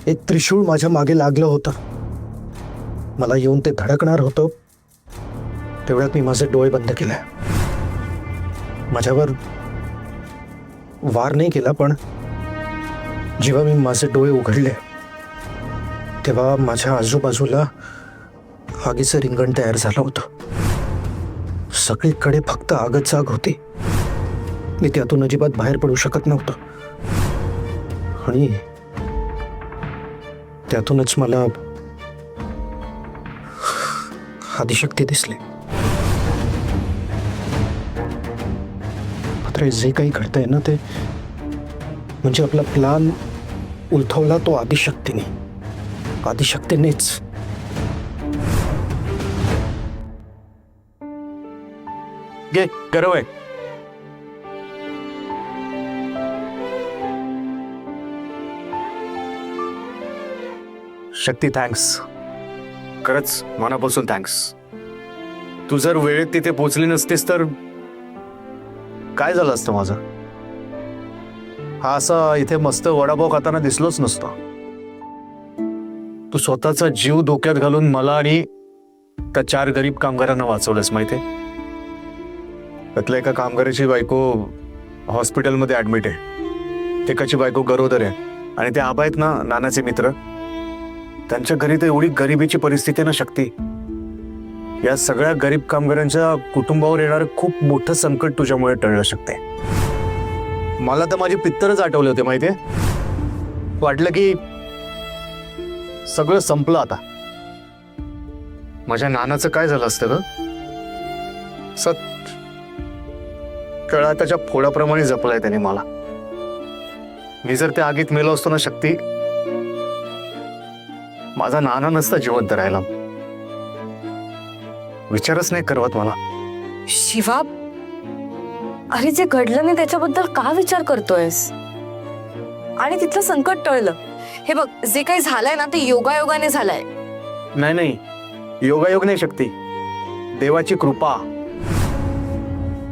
एक त्रिशूळ माझ्या मागे लागलं होतं. मला येऊन ते धडकणार होतं. तेवढ्यात मी माझे डोळे बंद केले. माझ्यावर वार नाही केला, पण जेव्हा मी माझे डोळे उघडले तेव्हा माझ्या आजूबाजूला आगीचं रिंगण तयार झालं होतं. सगळीकडे फक्त आगच आग होती. मी त्यातून अजिबात बाहेर पडू शकत नव्हतो. आणि त्यातूनच मला आदिशक्ती दिसली. मात्र जे काही घडतंय ना, ते म्हणजे आपला प्लान उलथवला तो आदिशक्तीनेच. घे गरव आहे. शक्ती, थँक्स. खरंच मनापासून थँक्स. तू जर वेळेत तिथे पोचली नसतीस तर काय झालं असतं माझं? हा असा इथे मस्त वडापाव खाताना दिसलोच नसतो. तू स्वतःचा जीव धोक्यात घालून मला आणि त्या 4 गरीब कामगारांना वाचवलंस माहितीये. त्यातल्या एका कामगाराची बायको हॉस्पिटलमध्ये ऍडमिट आहे. एकाची बायको गरोदर आहे. आणि ते आबा आहेत ना, नानाचे मित्र, त्यांच्या घरी तर एवढी गरिबीची परिस्थिती आहे ना शक्ती. या सगळ्या गरीब कामगारांच्या कुटुंबावर येणारं खूप मोठं संकट तुझ्यामुळे टळलं शकते. मला तर माझे पित्तरच आठवले होते माहितीये. वाटलं की सगळं संपलं आता. माझ्या नानाचं काय झालं असतं ग? कळा त्याच्या फोडाप्रमाणे जपलाय त्याने मला. मी जर त्या आगीत मेलो असतो ना शक्ती, माझा नाना नसता जिवंत राहिला. विचारच नाही करवत मला. शिवा, अरे जे घडलं नाही त्याच्याबद्दल का विचार करतोयस? आणि तिथलं संकट टळलं. हे बघ, जे काही झालंय ना ते योगायोगाने झालंय. नाही, योगायोग नाही शक्ती, देवाची कृपा.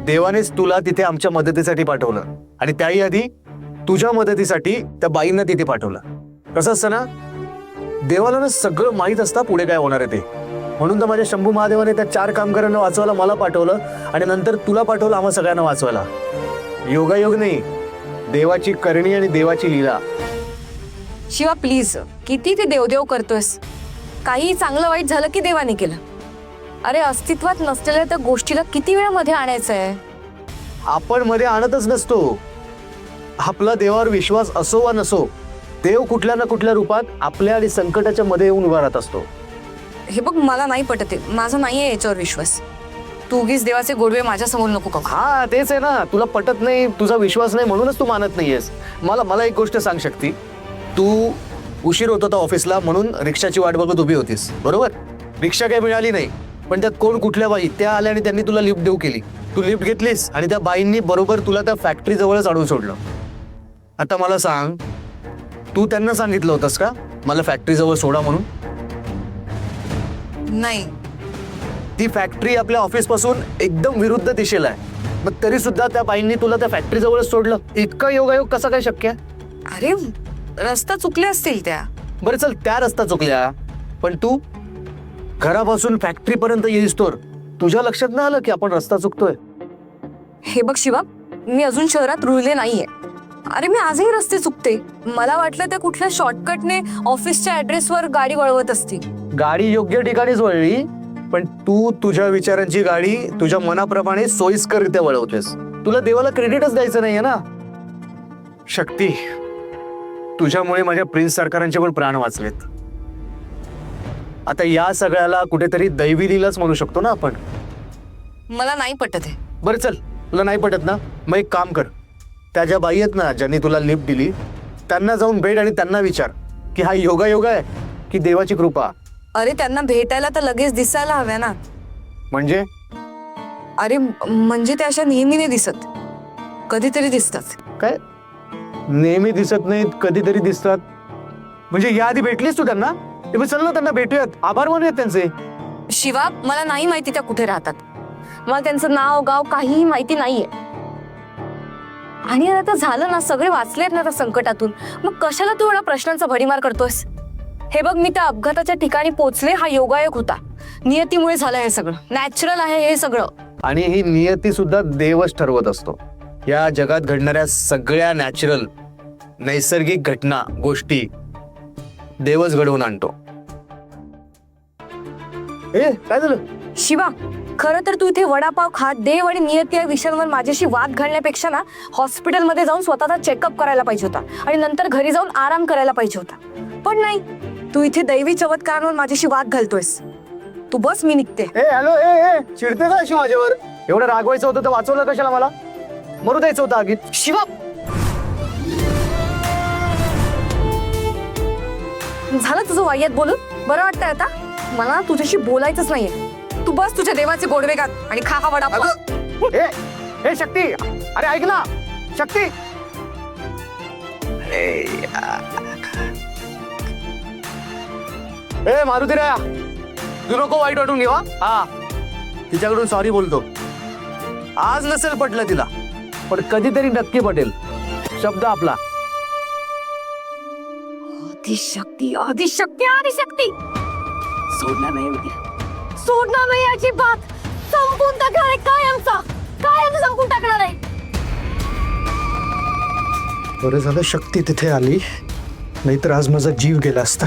देवानेच तुला तिथे आमच्या मदतीसाठी पाठवलं. आणि त्याही आधी तुझ्या मदतीसाठी त्या बाईंना तिथे पाठवलं. कसं असतं ना, देवाला ना सगळं माहीत असतं पुढे काय होणार आहे ते. म्हणून तर माझ्या शंभू महादेवाने त्या 4 कामगारांना वाचवायला मला पाठवलं आणि नंतर तुला पाठवलं आम्हा सगळ्यांना वाचवायला. योगायोग नाही, देवाची करणी आणि देवाची लीला. शिवा प्लीज, किती ते देवदेव करतोयस? काही चांगलं वाईट झालं की देवाने केलं. अरे अस्तित्वात नसलेल्या त्या गोष्टीला किती वेळा मध्ये आणायचंय? आपण मध्ये आणतच नसतो. आपला देवावर विश्वास असो वा नसो, देव कुठल्या ना कुठल्या रूपात आपल्या आणि संकटाच्या मध्ये येऊन उभा राहत असतो. हे बघ, मला नाही पटत. माझा नाहीये याच्यावर विश्वास. तू उगीच देवाचे गोडवे माझ्या समोर नको का. हा तेच आहे ना, तुला पटत नाही, तुझा विश्वास नाही म्हणूनच तू मानत नाहीयेस. मला एक गोष्ट सांग शक्ती. तू उशीर होत होता ऑफिसला म्हणून रिक्षाची वाट बघत उभी होतीस, बरोबर? रिक्षा काही मिळाली नाही, पण त्यात कोण कुठल्या बाई त्या आल्या आणि त्यांनी तुला लिफ्ट देऊ केली. तू लिफ्ट घेतलीस आणि त्या बाईंनी बरोबर तुला त्या फॅक्टरी जवळच आणून सोडलं. आता मला सांग, तू त्यांना सांगितलं होतंस का मला फॅक्टरी जवळ सोडा म्हणून? नाही. ती फॅक्टरी आपल्या ऑफिस पासून एकदम विरुद्ध दिशेला आहे, मग तरी सुद्धा त्या बाईंनी तुला त्या फॅक्टरी जवळच सोडलं. इतका योगायोग कसा काय शक्य आहे? अरे रस्ता चुकले असतील त्या. बरं चल, त्या रस्ता चुकल्या, पण तू घरापासून फॅक्टरी पर्यंत येईस्तोवर तुझ्या लक्षात नाही आलं की आपण रस्ता चुकतोय? हे बघ शिवा, मी अजून शहरात रुळले नाहीये. अरे मी आजही रस्ते चुकते. मला वाटलं त्या कुठल्या शॉर्टकटने ऑफिसच्या ऍड्रेसवर गाडी वळवत असतील. गाडी योग्य ठिकाणीच वळली, पण तू तुझ्या विचारांची गाडी तुझ्या मनाप्रमाणे सोयीस्कररित्या वळवतेस. तुला देवाला क्रेडिटच द्यायचं नाहीये ना शक्ती. तुझ्यामुळे माझ्या प्रिन्स सरकारांचे पण प्राण वाचलेत. आता या सगळ्याला कुठेतरी दैवी लीलाच म्हणू शकतो ना आपण. मला नाही पटत आहे. बरं चल, तुला नाही पटत ना, मग एक काम कर. त्या ज्या बाई आहेत ना ज्यांनी तुला लिफ्ट दिली, त्यांना जाऊन भेट आणि त्यांना विचार की हा योगायोग आहे की देवाची कृपा. अरे त्यांना भेटायला तर लगेच दिसायला हव्या ना. म्हणजे? अरे म्हणजे त्या अशा नेहमी नाही दिसत, कधीतरी दिसतात. काय नेहमी दिसत नाहीत, कधीतरी दिसतात? म्हणजे याआधी भेटलीस तू त्यांना? ते चल ना, त्यांना भेटूयात, आभार मानूयात त्यांचे. शिवा, मला नाही माहिती त्या कुठे राहतात. मला त्यांचं नाव गाव काहीही माहिती नाहीये. आणि आता झालं ना, सगळे वाचलेत ना त्या संकटातून, मग कशाला तू एवढा प्रश्नांचा भडीमार करतोयस? हे बघ, मी त्या अपघाताच्या ठिकाणी पोहोचले, हा योगायोग होता. नियतीमुळे झालं हे सगळं, नॅचरल आहे हे सगळं. आणि ही नियती सुद्धा देवच ठरवत असतो. या जगात घडणाऱ्या सगळ्या नॅचरल नैसर्गिक घटना गोष्टी देवच घडवून आणतो. काय झालं? शिवा, खरं तर तू इथे वडापाव खात देव आणि नियती या विषयांवर माझ्याशी वाद घालण्यापेक्षा ना, हॉस्पिटलमध्ये जाऊन स्वतःचा चेकअप करायला पाहिजे होता आणि नंतर घरी जाऊन आराम करायला पाहिजे होता. पण नाही, तू इथे दैवी चमत्कारांवर माझ्याशी वाद घालतोयस. तू बस, मी निघते. हॅलो, चिडते का अशी माझ्यावर? एवढं रागवायचं होतं तर वाचवलं कशाला मला? मरू द्यायचं होतं आगीत. शिवा, झालं तुझं वाह्यात बोलून? बरं वाटतंय आता? मला ना तुझ्याशी बोलायचंच नाहीये. तू बस तुझ्या देवाचे गोडवे गात आणि खा हा वडापाव. हे शक्ती, अरे ऐक ना शक्ती. मारुतीराया, तू नको वाईट वाटून घेवा. हा, तिच्याकडून सॉरी बोलतो. आज नसेल पटलं तिला, पण कधीतरी नक्की पटेल. शब्द आपला. आदिशक्ती, आदिशक्ती, आदिशक्ती. सोडणार नाही मी, सोडणार नाही अजिबात. संपून टाकणार आहे कायमचा, कायम संपून टाकणार आहे. बरं झालं शक्ती तिथे आली, नाहीतर आज माझा जीव गेला असता.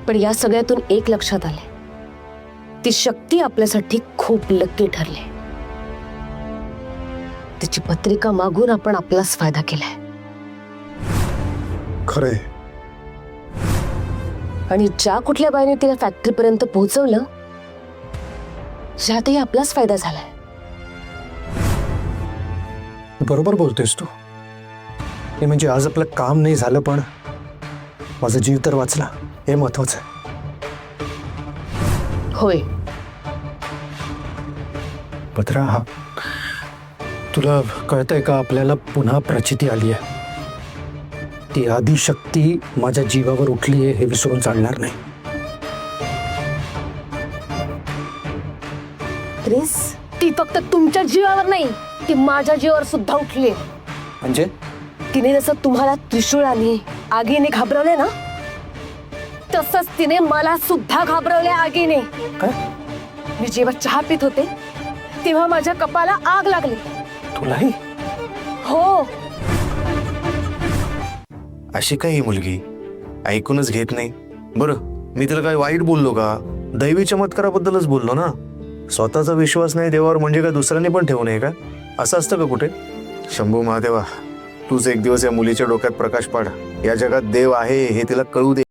पण या सगळ्यातून एक लक्षात आले, ती शक्ती आपल्यासाठी खूप लकी ठरली. तिची पत्रिका मागून आपण आपलाच फायदा केलाय. खरंय. आणि ज्या कुठल्या बाईने तिला फॅक्टरीपर्यंत पोहोचवलं, ज्यातही आपलाच फायदा झालाय. बरोबर बोलतेस तू. हे म्हणजे आज आपलं काम नाही झालं, पण माझा जीव तर वाचला, हे महत्वाचं आहे. होय. पत्रा, हा तुला कळतंय का, आपल्याला पुन्हा प्रचिती आली आहे. ती आदिशक्ती माझ्या जीवावर उठली आहे हे विसरून चालणार नाही. क्रिस, ती फक्त तुमच्या जीवावर नाही, ती माझ्या जीवावर सुद्धा उठली. म्हणजे तिने जसं तुम्हाला त्रिशूळाने आगीने घाबरवले ना, तसंच तिने मला सुद्धा घाबरवले आगीने. काय? मी जेव्हा चहा पित होते तेव्हा माझ्या कपाला आग लागली. तुलाही? हो. अशी काय ही मुलगी ऐकूनच घेत नाही. बरं, मी तिला काय वाईट बोललो का? दैवी चमत्काराबद्दलच बोललो ना. स्वतःचा विश्वास नाही देवावर म्हणजे काय दुसऱ्याने पण ठेवू नये का? असं असतं का कुठे? शंभू महादेवा, तूच एक दिवस या मुलीच्या डोक्यात प्रकाश पाड. या जगात देव आहे हे तिला कळू दे.